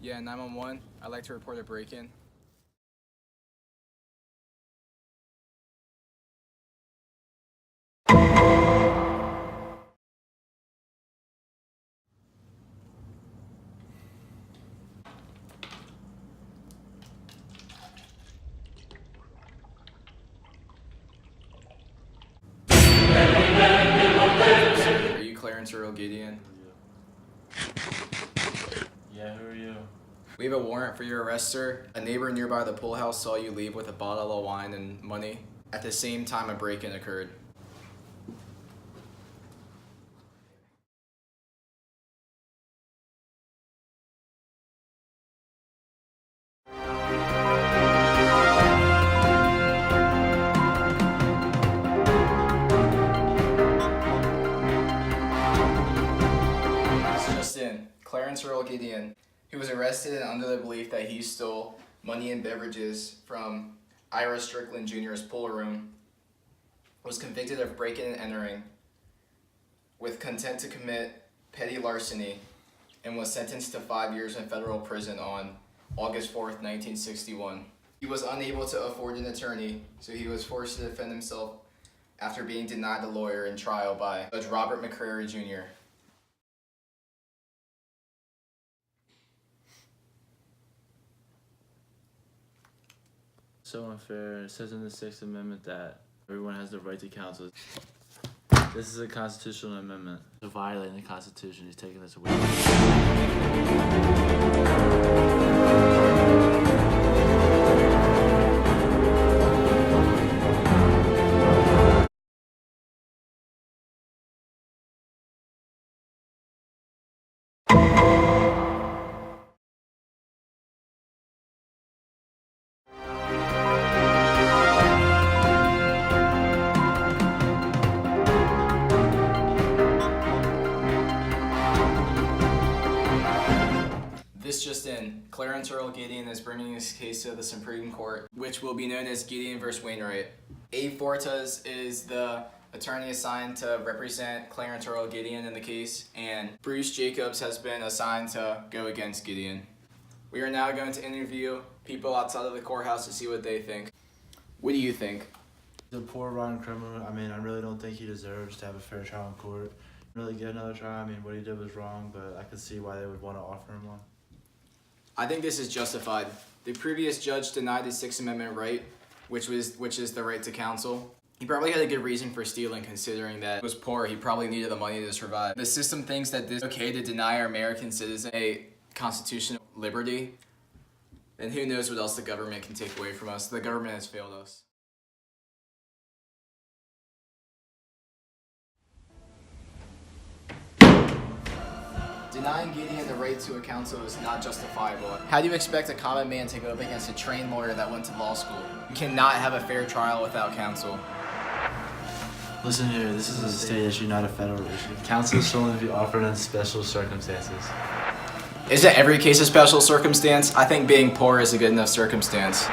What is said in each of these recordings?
Yeah, 911. I'd like to report a break-in. Are you Clarence Earl Gideon? Yeah, who are you? We have a warrant for your arrest, sir. A neighbor nearby the pool house saw you leave with a bottle of wine and money. At the same time, a break-in occurred. Just in, Clarence Earl Gideon, who was arrested under the belief that he stole money and beverages from Ira Strickland Jr.'s pool room, was convicted of breaking and entering with intent to commit petty larceny and was sentenced to 5 years in federal prison on August 4th, 1961. He was unable to afford an attorney, so he was forced to defend himself after being denied a lawyer in trial by Judge Robert McCrary Jr. So unfair. It says in the Sixth Amendment that everyone has the right to counsel. This is a constitutional amendment. To violate the Constitution, he's taking this away. This just in, Clarence Earl Gideon is bringing his case to the Supreme Court, which will be known as Gideon versus Wainwright. Abe Fortas is the attorney assigned to represent Clarence Earl Gideon in the case, and Bruce Jacobs has been assigned to go against Gideon. We are now going to interview people outside of the courthouse to see what they think. What do you think? The poor rotten criminal. I mean, I really don't think he deserves to have a fair trial in court. Really get another trial. I mean, what he did was wrong, but I could see why they would want to offer him one. I think this is justified. The previous judge denied his Sixth Amendment right, which is the right to counsel. He probably had a good reason for stealing, considering that he was poor. He probably needed the money to survive. The system thinks that this is okay to deny our American citizens a constitutional liberty. And who knows what else the government can take away from us. The government has failed us. Denying Gideon the right to a counsel is not justifiable. How do you expect a common man to go up against a trained lawyer that went to law school? You cannot have a fair trial without counsel. Listen here, this is a state issue, not a federal issue. Counsel should only be offered in special circumstances. Isn't every case a special circumstance? I think being poor is a good enough circumstance.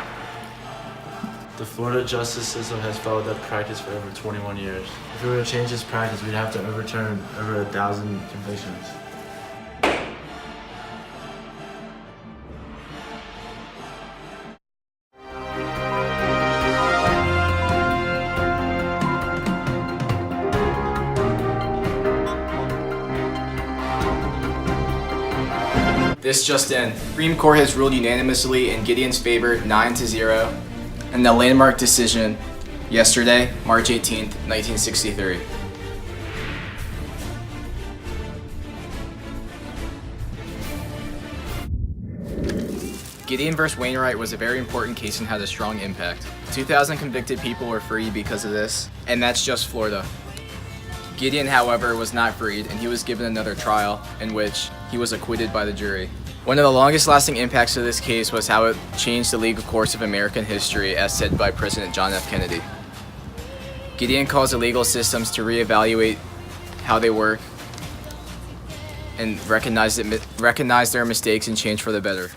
The Florida justice system has followed that practice for over 21 years. If we were to change this practice, we'd have to overturn over 1,000 convictions. This just in. Supreme Court has ruled unanimously in Gideon's favor 9-0. in the landmark decision yesterday, March 18th, 1963. Gideon vs. Wainwright was a very important case and had a strong impact. 2,000 convicted people were freed because of this, and that's just Florida. Gideon, however, was not freed, and he was given another trial in which he was acquitted by the jury. One of the longest lasting impacts of this case was how it changed the legal course of American history, as said by President John F. Kennedy. Gideon calls the legal systems to reevaluate how they work and recognize their mistakes and change for the better.